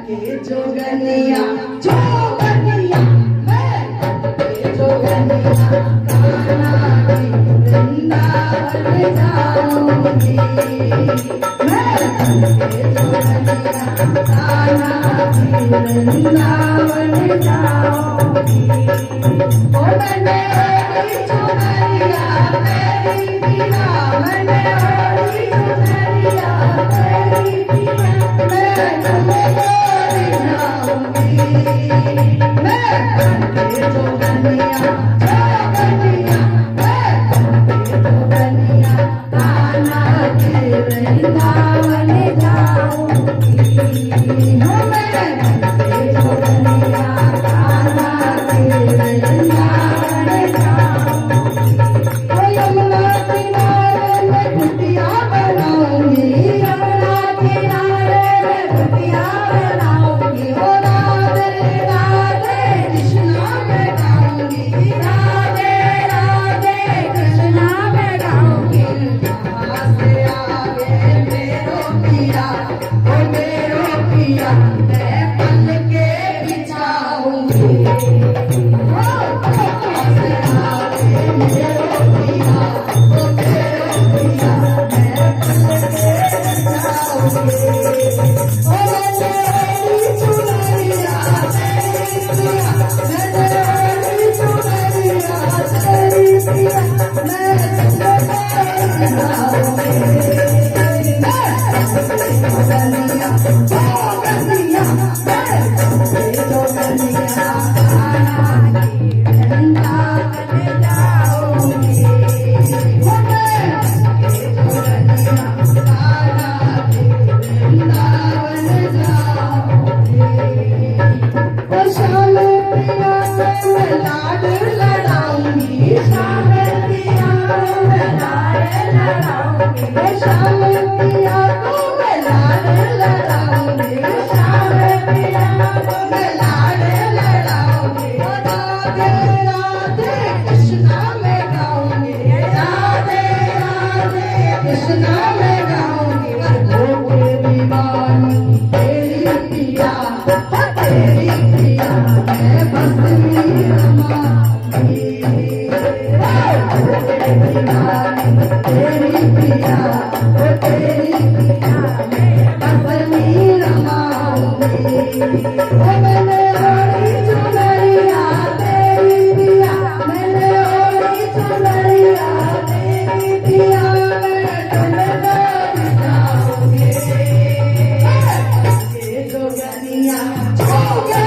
के जोगनिया जोगनिया मैं के जोगनिया कान्हा की वृंदावन जाऊंगी मैं के जोगनिया कान्हा की वृंदावन जाऊंगी ओ मैंने ओढ़ी चुनरिया मेरी पिया मैंने ओढ़ी चुनरिया मेरी पिया मैं तुम्हें छोड़ जाऊंगी मैं के जोगनिया जोगनिया मैं के जोगनिया कान्हा के वृंदावन जाऊंगी मैं के जोगनिया कान्हा के वृंदावन जाऊंगी ओ यमुना किनारे मैं कुटिया बनाऊंगी यमुना किनारे मैं कुटिया बनाऊंगी ओ राधे राधे कृष्णा मैं गाऊंगी राधे राधे कृष्णा मैं गाऊंगी यहाँ से आगे मेरो पिया ओ मेरो पिया मैं पल के बिछाऊंगी यहाँ से आगे मेरो पिया ओ मेरो पिया मैं पल के बिछाऊंगी ओ मैंने ओढ़ी चुनरिया तेरी पिया मैंने ओढ़ी चुनरिया तेरी पिया मैं तुम्हें छोड़ जाऊंगी जोगनिया मैं जोगनिया कान्हा की वृंदावन जाऊंगी मैं जोगनिया कान्हा की वृंदावन जाऊंगी ओ श्याम प्रिया मैं लाड लड़ाऊंगी श्याम प्रिया मैं लाड लड़ाऊंगी ओ श्याम प्रिया को मैं लाड लड़ाऊंगी श्याम प्रिया को मैं लाड लड़ाऊंगी ओ राधे राधे कृष्णा मैं गाऊंगी राधे राधे कृष्णा मैं गाऊंगी ओ तेरी बानी तेरी पिया तेरी पिया मैं बस रमाऊंगी तेरी बानी तेरी पिया तेरी पिया मैं बस रमाऊंगी ओ मैंने ओढ़ी चुनरिया तेरी पिया मैंने ओढ़ी चुनरिया तेरी पिया मैं तुम्हें छोड़ जाऊंगी के जोगनिया जोगनिया